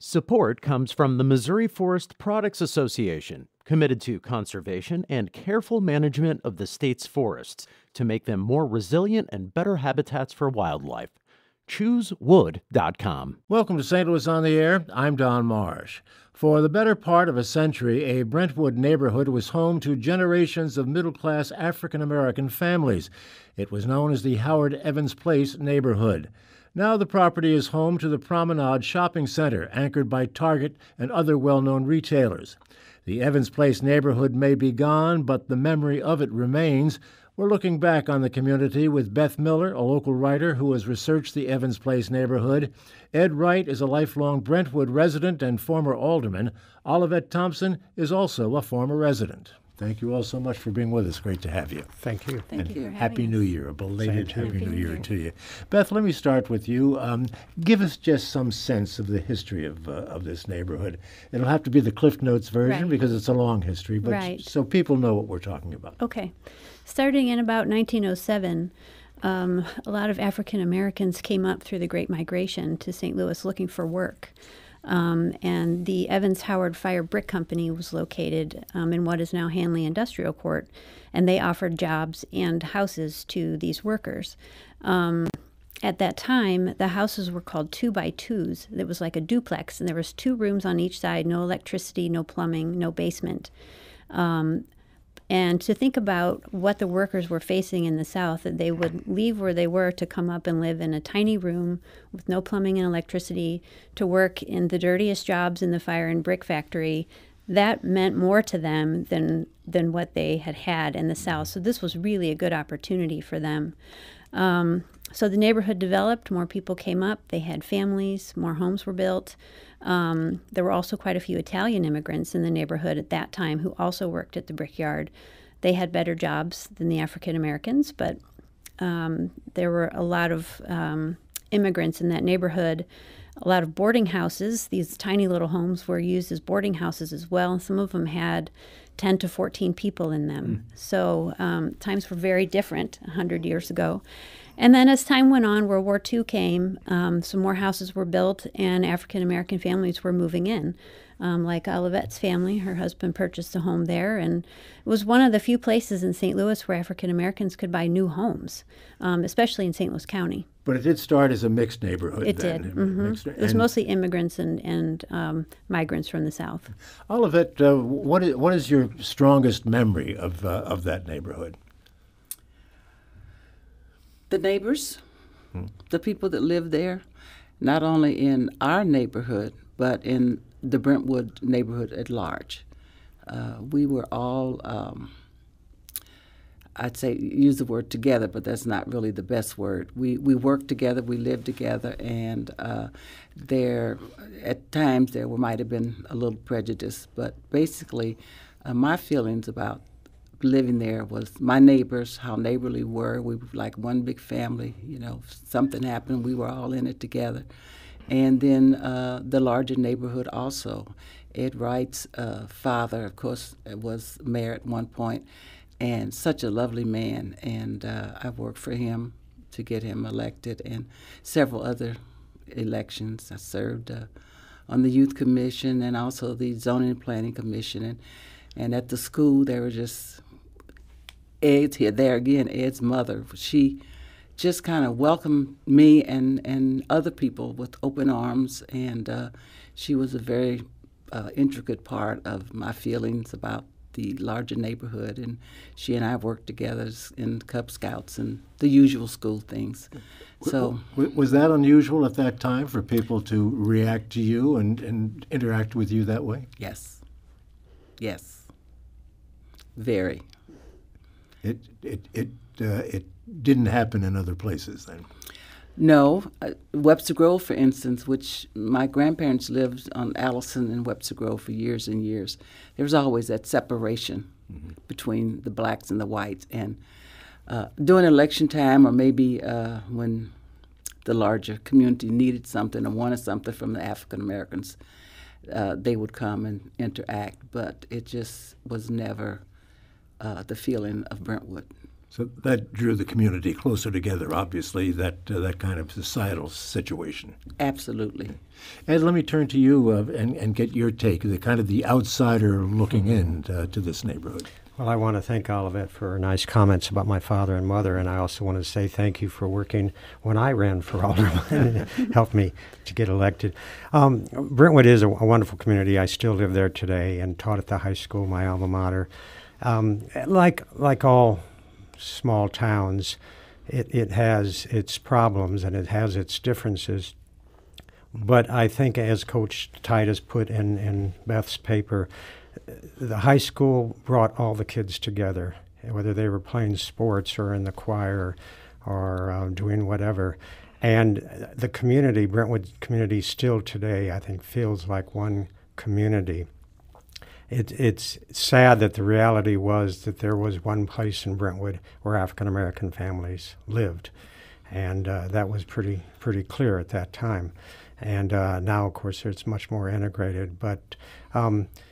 Support comes from the Missouri Forest Products Association, committed to conservation and careful management of the state's forests to make them more resilient and better habitats for wildlife. ChooseWood.com. Welcome to St. Louis on the Air. I'm Don Marsh. For the better part of a century, a Brentwood neighborhood was home to generations of middle-class African-American families. It was known as the Howard Evans Place neighborhood. Now the property is home to the Promenade Shopping Center, anchored by Target and other well-known retailers. The Evans Place neighborhood may be gone, but the memory of it remains. We're looking back on the community with Beth Miller, a local writer who has researched the Evans Place neighborhood. Ed Wright is a lifelong Brentwood resident and former alderman. Olivette Thompson is also a former resident. Thank you all so much for being with us. Great to have you. Thank you. Thank you. Happy New Year, a belated Happy New Year to you. Beth, let me start with you. Give us just some sense of the history of this neighborhood. It'll have to be the Cliff Notes version because it's a long history, but so people know what we're talking about. Okay. Starting in about 1907, a lot of African Americans came up through the Great Migration to St. Louis looking for work. And the Evans Howard Fire Brick Company was located in what is now Hanley Industrial Court, and they offered jobs and houses to these workers. At that time, the houses were called 2x2s. It was like a duplex, and there was 2 rooms on each side, no electricity, no plumbing, no basement. And to think about what the workers were facing in the South, that they would leave where they were to come up and live in a tiny room with no plumbing and electricity, to work in the dirtiest jobs in the fire and brick factory, that meant more to them than what they had had in the South. So this was really a good opportunity for them. So the neighborhood developed, more people came up, they had families, more homes were built. There were also quite a few Italian immigrants in the neighborhood at that time who also worked at the brickyard. They had better jobs than the African Americans, but there were a lot of immigrants in that neighborhood. A lot of boarding houses. These tiny little homes were used as boarding houses as well. Some of them had 10 to 14 people in them. So times were very different 100 years ago. And then as time went on, World War II came, some more houses were built, and African-American families were moving in. Like Olivette's family, her husband purchased a home there, and it was one of the few places in St. Louis where African-Americans could buy new homes, especially in St. Louis County. But it did start as a mixed neighborhood. It did. It was mostly immigrants and migrants from the South. Olivette, what is your strongest memory of that neighborhood? The neighbors, the people that live there, not only in our neighborhood, but in the Brentwood neighborhood at large. We were all, I'd say, use the word together, but that's not really the best word. We worked together, we lived together, and there, at times, there might have been a little prejudice, but basically, my feelings about living there was my neighbors, how neighborly we were. We were like one big family. You know, if something happened, we were all in it together. And then the larger neighborhood also. Ed Wright's father, of course, was mayor at one point, and such a lovely man. And I worked for him to get him elected, and several other elections. I served on the youth commission and also the zoning and planning commission. And at the school, there were just Ed's here. There again, Ed's mother. She just kind of welcomed me and other people with open arms, and she was a very intricate part of my feelings about the larger neighborhood. And she and I worked together in Cub Scouts and the usual school things. So, was that unusual at that time for people to react to you and interact with you that way? Yes. Yes. Very. It didn't happen in other places then? No. Webster Grove, for instance, which my grandparents lived on Allison and Webster Grove for years and years, there was always that separation between the blacks and the whites. And during election time, or maybe when the larger community needed something or wanted something from the African Americans, they would come and interact. But it just was never the feeling of Brentwood. So that drew the community closer together, obviously, that kind of societal situation. Absolutely. Ed, let me turn to you and get your take, the kind of the outsider looking in to this neighborhood. Well, I want to thank Olivet for nice comments about my father and mother, and I also want to say thank you for working when I ran for alderman and helped me to get elected. Brentwood is a wonderful community. I still live there today and taught at the high school, my alma mater. Like all small towns, it has its problems and it has its differences. But I think, as Coach Titus put in Beth's paper, the high school brought all the kids together, whether they were playing sports or in the choir or doing whatever. And the community, Brentwood community, still today, I think, feels like one community. It's sad that the reality was that there was one place in Brentwood where African American families lived, and that was pretty clear at that time. And now, of course, it's much more integrated. But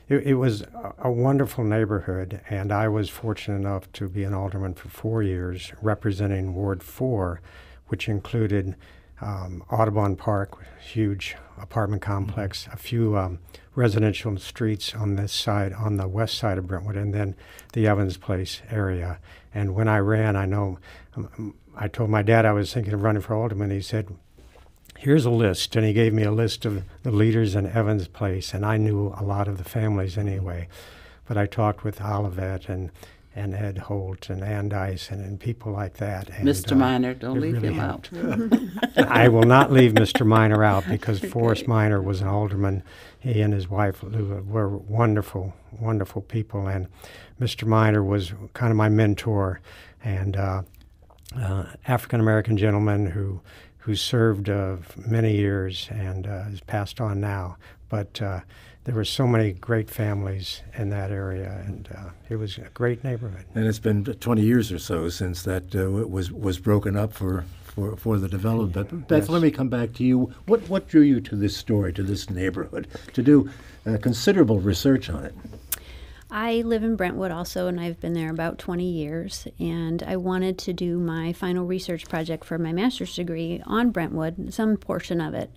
it was a wonderful neighborhood, and I was fortunate enough to be an alderman for 4 years, representing Ward 4, which included Audubon Park, huge apartment complex, a few residential streets on this side, on the west side of Brentwood, and then the Evans Place area. And when I ran, I told my dad I was thinking of running for alderman. He said, "Here's a list," and he gave me a list of the leaders in Evans Place, and I knew a lot of the families anyway. But I talked with Olivet and Ed Holt and Ann Dyson and people like that. And, Mr. Minor, don't leave really him out. I will not leave Mr. Minor out because Forrest Minor was an alderman. He and his wife were wonderful, wonderful people, and Mr. Minor was kind of my mentor, and African-American gentleman who served many years and has passed on now. But there were so many great families in that area, and it was a great neighborhood. And it's been 20 years or so since that was broken up for the development. But Beth, Yes. let me come back to you. What drew you to this story, to this neighborhood, to do considerable research on it? I live in Brentwood also, and I've been there about 20 years. And I wanted to do my final research project for my master's degree on Brentwood, some portion of it.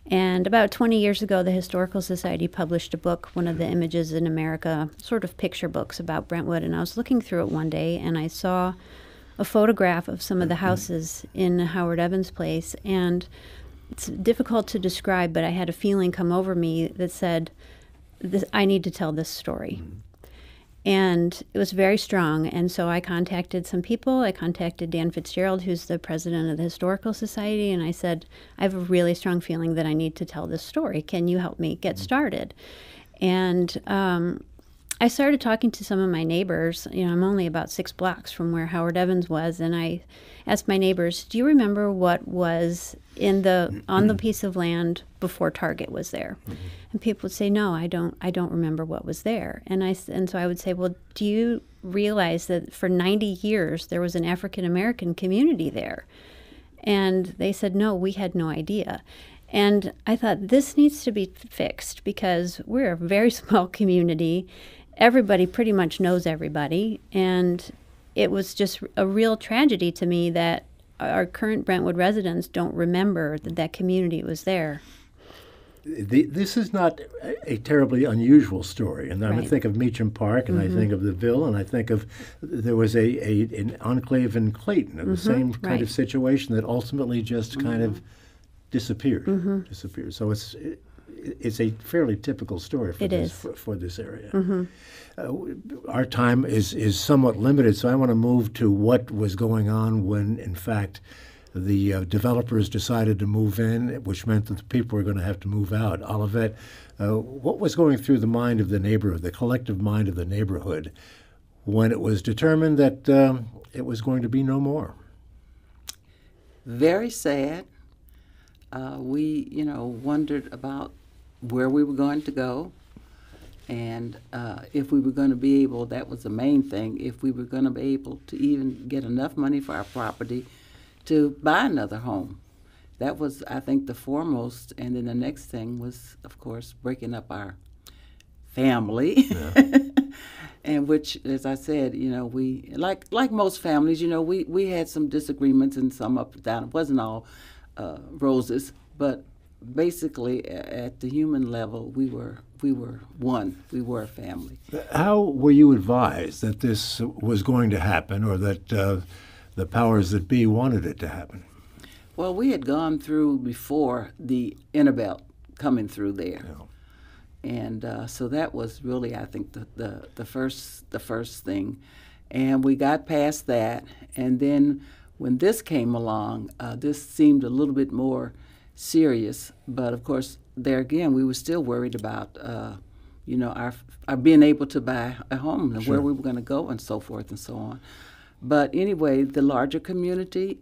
And about 20 years ago, the Historical Society published a book, one of the Images in America, sort of picture books about Brentwood. And I was looking through it one day, and I saw a photograph of some of the houses in Howard Evans Place. And it's difficult to describe, but I had a feeling come over me that said, I need to tell this story. And it was very strong. And so I contacted some people. I contacted Dan Fitzgerald, who's the president of the Historical Society, and I said, I have a really strong feeling that I need to tell this story. Can you help me get started? And I started talking to some of my neighbors. You know, I'm only about 6 blocks from where Howard Evans was, and I asked my neighbors, do you remember what was on the piece of land before Target was there? And people would say, no, I don't remember what was there. And so I would say, well, do you realize that for 90 years there was an African American community there? And they said, no, we had no idea. And I thought, this needs to be fixed because we're a very small community. Everybody pretty much knows everybody. And it was just a real tragedy to me that our current Brentwood residents don't remember that community was there. This is not a terribly unusual story. And I Right. think of Meacham Park, and I think of the Ville, and I think of there was an enclave in Clayton of the same kind Right. of situation that ultimately just kind of disappeared. So it's a fairly typical story for It this is. for this area. Our time is somewhat limited, so I want to move to what was going on when, in fact, the developers decided to move in, which meant that the people were going to have to move out. Olivet, what was going through the mind of the neighborhood, the collective mind of the neighborhood, when it was determined that it was going to be no more? Very sad. We, wondered about where we were going to go, and if we were going to be able, that was the main thing, if we were going to be able to even get enough money for our property to buy another home. That was, I think, the foremost. And then the next thing was, of course, breaking up our family. And which, as I said, we like most families, we had some disagreements and some up and down. It wasn't all roses, but basically at the human level, we were one. We were a family. How were you advised that this was going to happen, or that the powers that be wanted it to happen? Well, we had gone through before the Innerbelt coming through there. Yeah. And so that was really, I think, the first thing. And we got past that. And then when this came along, this seemed a little bit more serious. But, of course, there again, we were still worried about, our being able to buy a home and Sure. where we were going to go and so forth and so on. But anyway, the larger community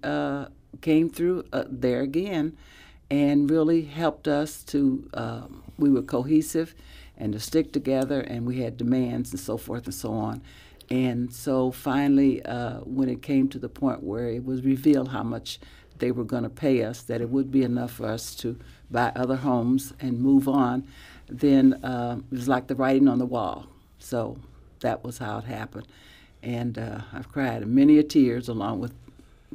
came through there again and really helped us to, we were cohesive and to stick together, and we had demands and so forth and so on. And so finally, when it came to the point where it was revealed how much they were going to pay us, that it would be enough for us to buy other homes and move on, then it was like the writing on the wall. So that was how it happened. And I've cried many a tears along with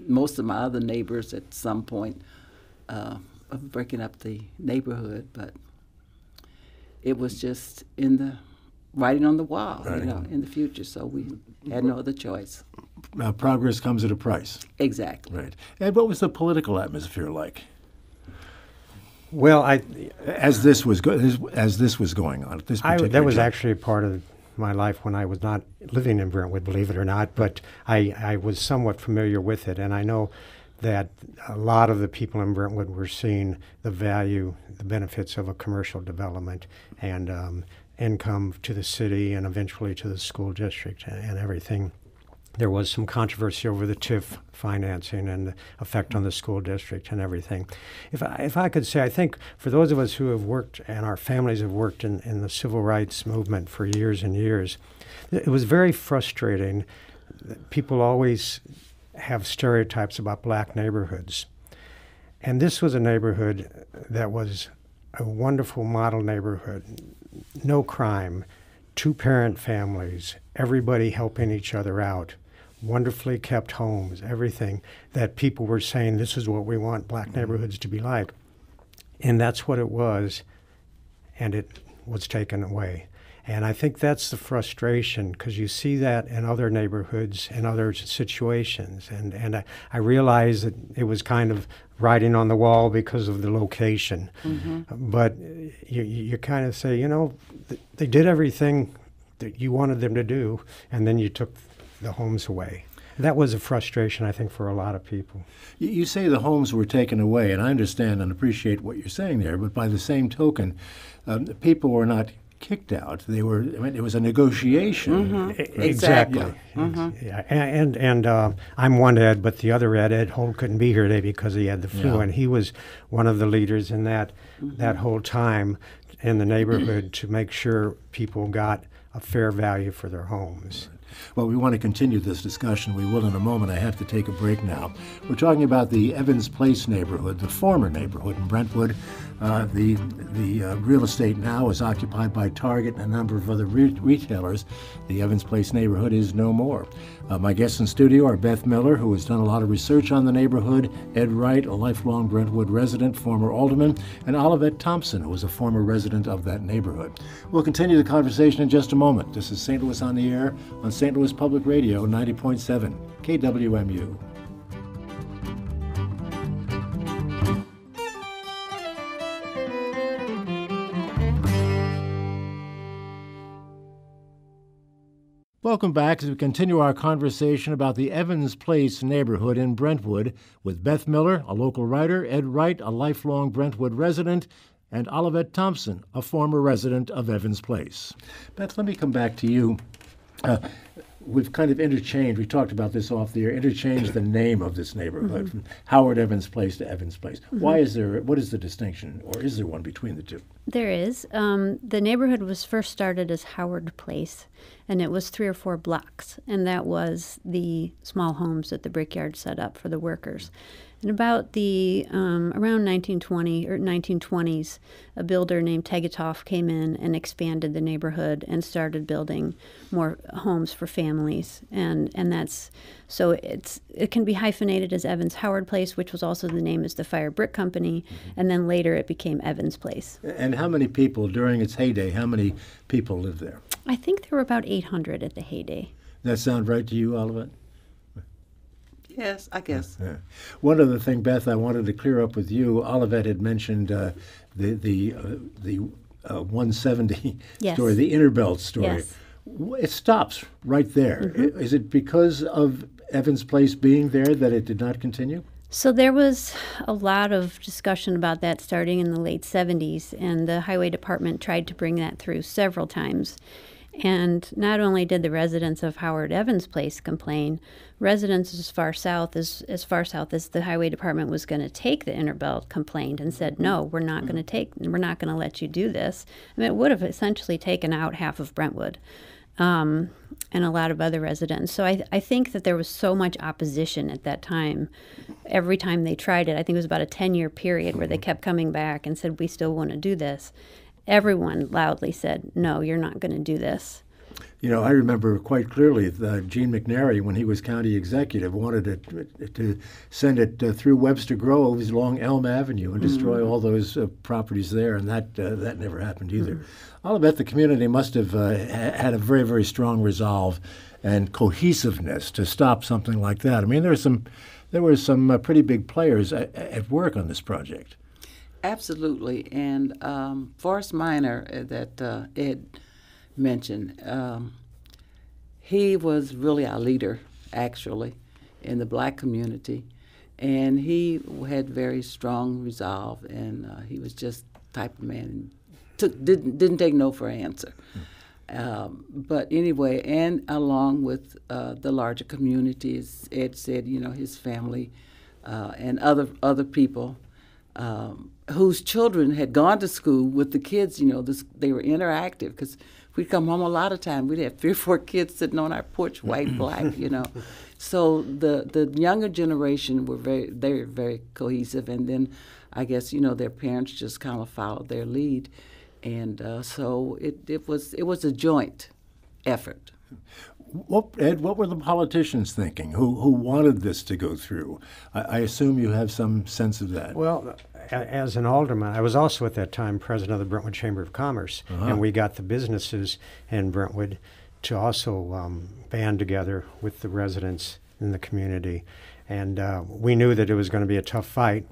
most of my other neighbors at some point of breaking up the neighborhood, but it was just in the writing on the wall, Right. in the future. So we had no other choice. Progress comes at a price. Exactly. Right. And what was the political atmosphere like Well, as this was going on at this particular that was time? actually a part of my life when I was not living in Brentwood, believe it or not, but I was somewhat familiar with it, and I know that a lot of the people in Brentwood were seeing the value, the benefits of a commercial development and income to the city and eventually to the school district and everything. There was some controversy over the TIF financing and the effect on the school district and everything. If I could say, I think for those of us who have worked and our families have worked in the civil rights movement for years and years, it was very frustrating. People always have stereotypes about black neighborhoods. And this was a neighborhood that was a wonderful model neighborhood. No crime, two-parent families, everybody helping each other out, wonderfully kept homes, everything that people were saying, this is what we want black neighborhoods to be like. And that's what it was, and it was taken away. And I think that's the frustration, because you see that in other neighborhoods and other situations. And I realized that it was kind of writing on the wall because of the location. Mm-hmm. But you kind of say, they did everything that you wanted them to do, and then you took the homes away. That was a frustration, I think, for a lot of people. You say the homes were taken away, and I understand and appreciate what you're saying there, but by the same token, people were not kicked out. It was a negotiation. Mm-hmm. Exactly. Yeah. Mm-hmm. Yeah. And I'm one Ed, but the other Ed Holt, couldn't be here today because he had the flu, and he was one of the leaders in that whole time in the neighborhood to make sure people got a fair value for their homes. Well, we want to continue this discussion. We will in a moment. I have to take a break now. We're talking about the Evans Place neighborhood, the former neighborhood in Brentwood. The real estate now is occupied by Target and a number of other retailers. The Evans Place neighborhood is no more. My guests in studio are Beth Miller, who has done a lot of research on the neighborhood, Ed Wright, a lifelong Brentwood resident, former alderman, and Olivette Thompson, who was a former resident of that neighborhood. We'll continue the conversation in just a moment. This is St. Louis on the Air on St. Louis Public Radio 90.7 KWMU. Welcome back as we continue our conversation about the Evans Place neighborhood in Brentwood with Beth Miller, a local writer, Ed Wright, a lifelong Brentwood resident, and Olivette Thompson, a former resident of Evans Place. Beth, let me come back to you. We've kind of interchanged, we talked about this off the air, interchanged the name of this neighborhood from Howard Evans Place to Evans Place. What is the distinction, or is there one between the two? There is. The neighborhood was first started as Howard Place, and it was 3 or 4 blocks, and that was the small homes that the Brickyard set up for the workers. And about the around 1920 or 1920s, a builder named Tegethoff came in and expanded the neighborhood and started building more homes for families. And that's so it can be hyphenated as Evans Howard Place, which was also the name as the Fire Brick Company, and then later it became Evans Place. And how many people during its heyday? How many people lived there? I think there were about 800 at the heyday. That sound right to you, Olivet? Yes, I guess. Yeah. One other thing, Beth, I wanted to clear up with you. Olivet had mentioned the 170 Yes. story, the Innerbelt story. Yes. It stops right there. Mm-hmm. Is it because of Evans Place being there that it did not continue? So there was a lot of discussion about that starting in the late 70s, and the Highway Department tried to bring that through several times. And not only did the residents of Howard Evans Place complain, residents as far south as the Highway Department was going to take the Innerbelt complained and said, no, we're not going to let you do this. I mean, it would have essentially taken out half of Brentwood. And a lot of other residents. So I think that there was so much opposition at that time. Every time they tried it, I think it was about a 10-year period where they kept coming back and said, we still want to do this. Everyone loudly said, no, you're not going to do this. You know, I remember quite clearly Gene McNary, when he was county executive, wanted to send it through Webster Groves along Elm Avenue and destroy all those properties there, and that never happened either. I'll bet the community must have had a very, very strong resolve and cohesiveness to stop something like that. I mean, there were some pretty big players at work on this project. Absolutely. And Forrest Minor that Ed mentioned, he was really our leader, actually, in the black community. And he had very strong resolve, and he was just the type of man didn't take no for an answer. But anyway, and along with the larger communities, Ed said, you know, his family and other people whose children had gone to school with the kids, you know, they were interactive, because we'd come home a lot of time. We'd have 3 or 4 kids sitting on our porch, white, black, you know. So the younger generation were very cohesive, and then I guess, you know, their parents just kind of followed their lead, and so it was a joint effort. Ed, what were the politicians thinking who wanted this to go through? I assume you have some sense of that. Well, as an alderman, I was also at that time president of the Brentwood Chamber of Commerce, and we got the businesses in Brentwood to also band together with the residents in the community. And we knew that it was going to be a tough fight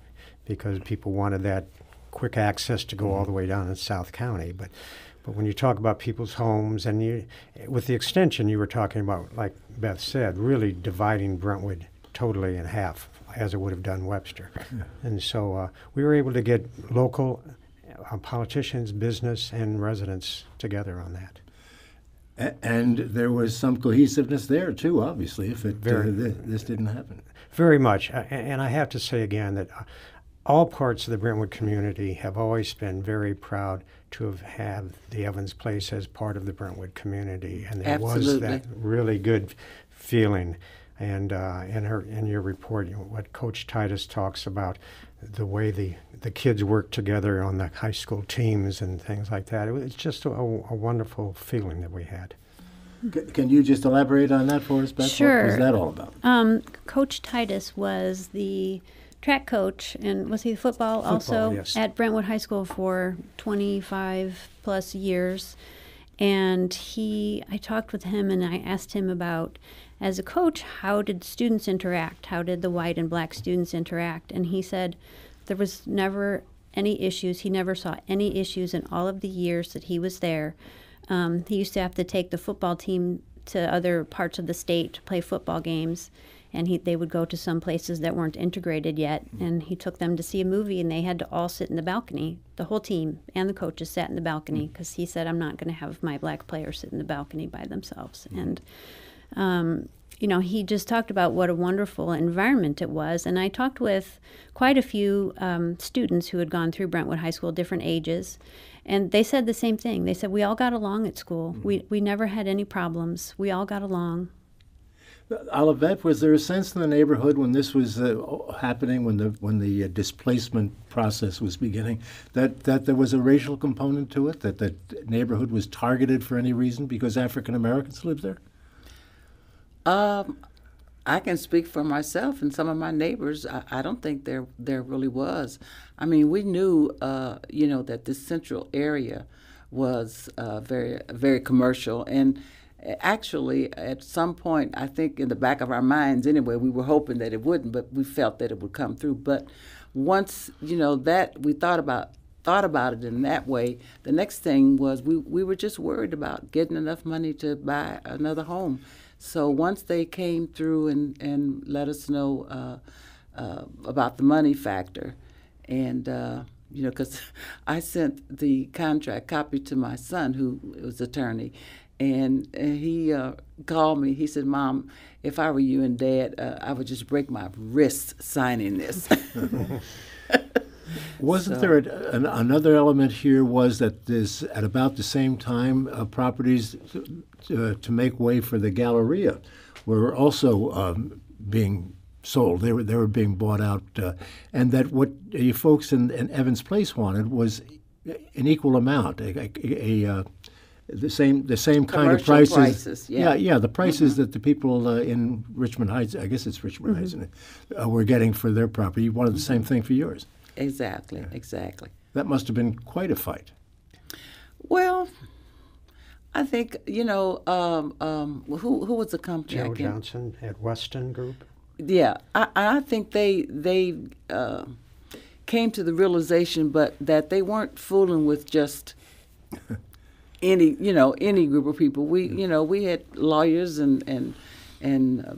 because people wanted that quick access to go all the way down in South County. But when you talk about people's homes, and with the extension you were talking about, like Beth said, really dividing Brentwood totally in half, as it would have done Webster. Yeah. And so we were able to get local politicians, business, and residents together on that. And there was some cohesiveness there, too, obviously, if this didn't happen. Very much. And I have to say again that all parts of the Brentwood community have always been very proud to have had the Evans Place as part of the Brentwood community. And there was that really good feeling. And in your report, what Coach Titus talks about, the way the kids work together on the high school teams and things like that, it's just a wonderful feeling that we had. Can you just elaborate on that for us, Beth? Sure. What was that all about? Coach Titus was the track coach, and was he football also? Yes. At Brentwood High School for 25 plus years. And I talked with him and I asked him about, as a coach, how did students interact? How did the white and black students interact? And he said there was never any issues. He never saw any issues in all of the years that he was there. He used to have to take the football team to other parts of the state to play football games, and they would go to some places that weren't integrated yet, and he took them to see a movie, and they had to all sit in the balcony. The whole team and the coaches sat in the balcony, because he said, I'm not going to have my black players sit in the balcony by themselves. And you know, he just talked about what a wonderful environment it was. And I talked with quite a few students who had gone through Brentwood High School, different ages, and they said the same thing. They said, we all got along at school. We never had any problems. We all got along. Olivet, was there a sense in the neighborhood when this was happening, when the displacement process was beginning, that there was a racial component to it, that the neighborhood was targeted for any reason because African Americans lived there? I can speak for myself and some of my neighbors. I don't think there really was. I mean, we knew, that this central area was very commercial, and actually, at some point, I think in the back of our minds anyway, we were hoping that it wouldn't, but we felt that it would come through. But once, that we thought about it in that way, the next thing was we were just worried about getting enough money to buy another home. So once they came through and let us know about the money factor, and because I sent the contract copy to my son, who was attorney, and he called me. He said, "Mom, if I were you and Dad, I would just break my wrist signing this." Wasn't there another element here was that this, at about the same time, properties to make way for the Galleria were also being sold. They were being bought out, and that what you folks in Evans Place wanted was an equal amount, the same kind of prices. Yeah. The prices that the people in Richmond Heights, I guess it's Richmond Heights, were getting for their property. You wanted the same thing for yours. Exactly. That must have been quite a fight. Well, I think who was the company? Joe Johnson at Weston Group. Yeah, I think they came to the realization, but that they weren't fooling with just any group of people. We had lawyers and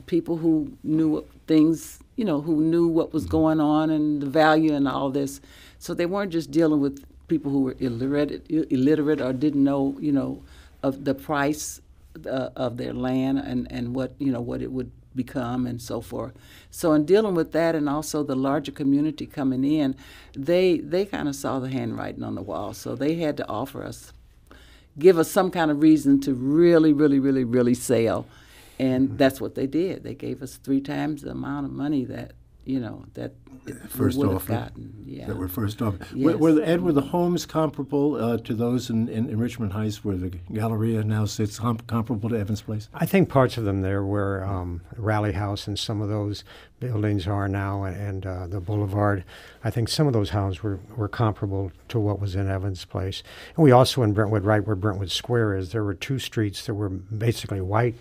people who knew things, who knew what was going on and the value and all this. So they weren't just dealing with people who were illiterate or didn't know, of the price of their land and what it would become and so forth. So in dealing with that, and also the larger community coming in, they kind of saw the handwriting on the wall. So they had to give us some kind of reason to really, really, really, really sell. And that's what they did. They gave us 3 times the amount of money that first we would offer. have gotten. Yeah. That were first offer. Yes. Were the homes comparable to those in Richmond Heights, where the Galleria now sits, comparable to Evans Place? I think parts of them there where Rally House and some of those buildings are now, and the Boulevard. I think some of those houses were comparable to what was in Evans Place. And we also in Brentwood, right where Brentwood Square is, there were 2 streets that were basically white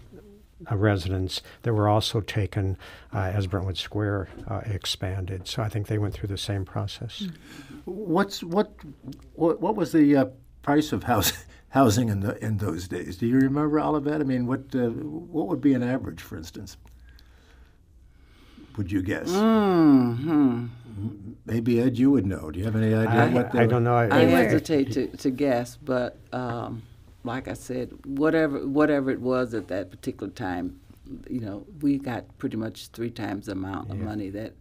residents that were also taken as Brentwood Square expanded. So I think they went through the same process. What was the price of housing in those days? Do you remember all of that? I mean, what would be an average, for instance? Would you guess? Mm-hmm. Maybe Ed, you would know. Do you have any idea? I don't know. I hesitate to guess, but like I said, whatever it was at that particular time, we got pretty much 3 times the amount of money that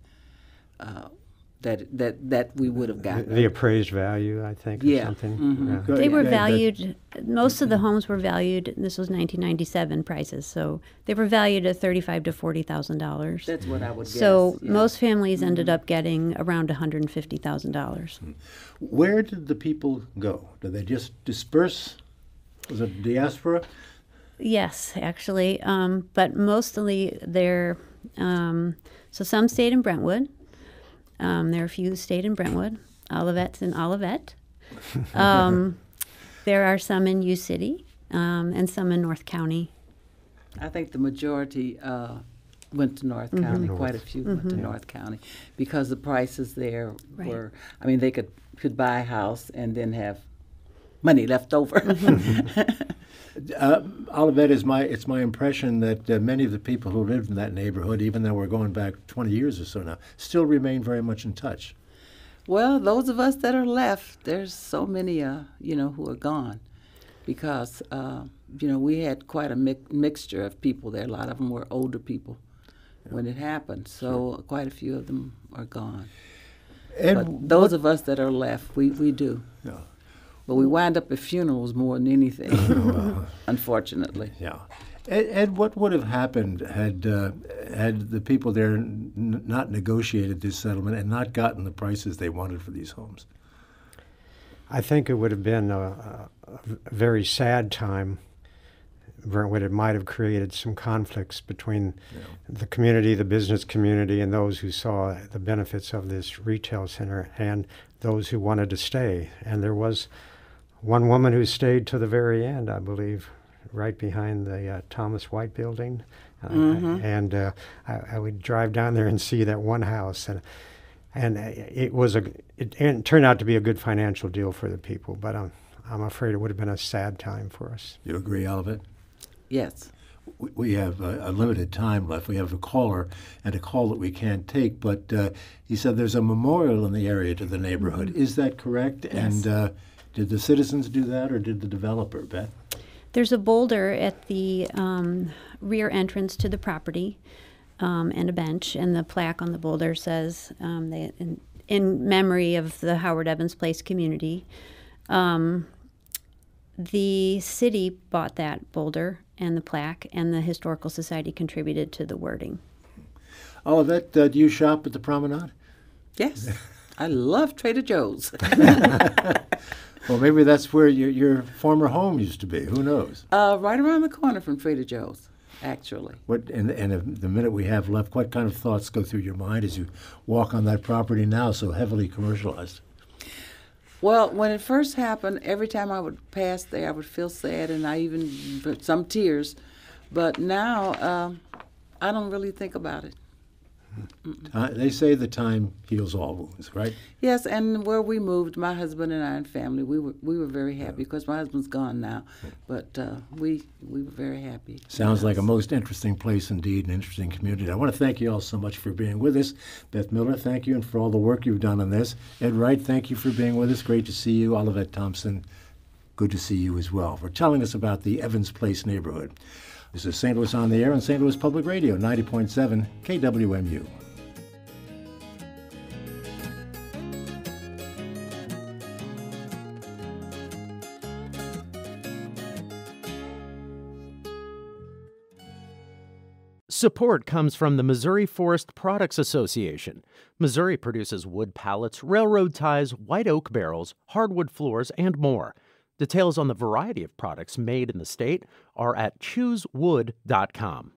we would have gotten. The appraised value, I think, or something. Mm-hmm. Yeah. They were valued, most of the homes were valued, this was 1997 prices, so they were valued at $35,000 to $40,000. That's what I would guess. So yeah. most families ended up getting around $150,000. Where did the people go? Did they just disperse? Was it diaspora? Yes, actually, but mostly they're, so some stayed in Brentwood. There are a few who stayed in Brentwood, Olivet's in Olivet. There are some in U City and some in North County. I think the majority went to North County. Quite a few went to North County because the prices there were, I mean, they could buy a house and then have money left over. Olivet, it's my impression that many of the people who lived in that neighborhood, even though we're going back 20 years or so now, still remain very much in touch. Well, those of us that are left, there's so many, who are gone, because we had quite a mixture of people there. A lot of them were older people when it happened, so quite a few of them are gone. And but those of us that are left, we do. Yeah. But we wind up at funerals more than anything, unfortunately. Yeah. Ed, what would have happened had the people there not negotiated this settlement and not gotten the prices they wanted for these homes? I think it would have been a very sad time. Brentwood, it might have created some conflicts between the community, the business community, and those who saw the benefits of this retail center and those who wanted to stay. And there was one woman who stayed to the very end, I believe, right behind the Thomas White building. And I would drive down there and see that one house. And it turned out to be a good financial deal for the people, but I'm afraid it would have been a sad time for us. You agree, Olivet? Yes. We have a limited time left. We have a caller and a call that we can't take, but he said there's a memorial in the area to the neighborhood. Mm-hmm. Is that correct? Yes. And did the citizens do that, or did the developer, Beth? There's a boulder at the rear entrance to the property and a bench, and the plaque on the boulder says, in memory of the Howard Evans Place community. The city bought that boulder and the plaque, and the Historical Society contributed to the wording. Olivet, do you shop at the Promenade? Yes. I love Trader Joe's. Well, maybe that's where your former home used to be. Who knows? Right around the corner from Trader Joe's, actually. And the minute we have left, what kind of thoughts go through your mind as you walk on that property now so heavily commercialized? Well, when it first happened, every time I would pass there, I would feel sad, and I even put some tears. But now, I don't really think about it. They say the time heals all wounds, right? Yes, and where we moved, my husband and I and family, we were very happy because my husband's gone now, but we were very happy. Sounds like a most interesting place indeed, an interesting community. I want to thank you all so much for being with us. Beth Miller, thank you, and for all the work you've done on this. Ed Wright, thank you for being with us. Great to see you. Olivet Thompson, good to see you as well, for telling us about the Evans Place neighborhood. This is St. Louis on the Air on St. Louis Public Radio, 90.7 KWMU. Support comes from the Missouri Forest Products Association. Missouri produces wood pallets, railroad ties, white oak barrels, hardwood floors, and more. Details on the variety of products made in the state are at choosewood.com.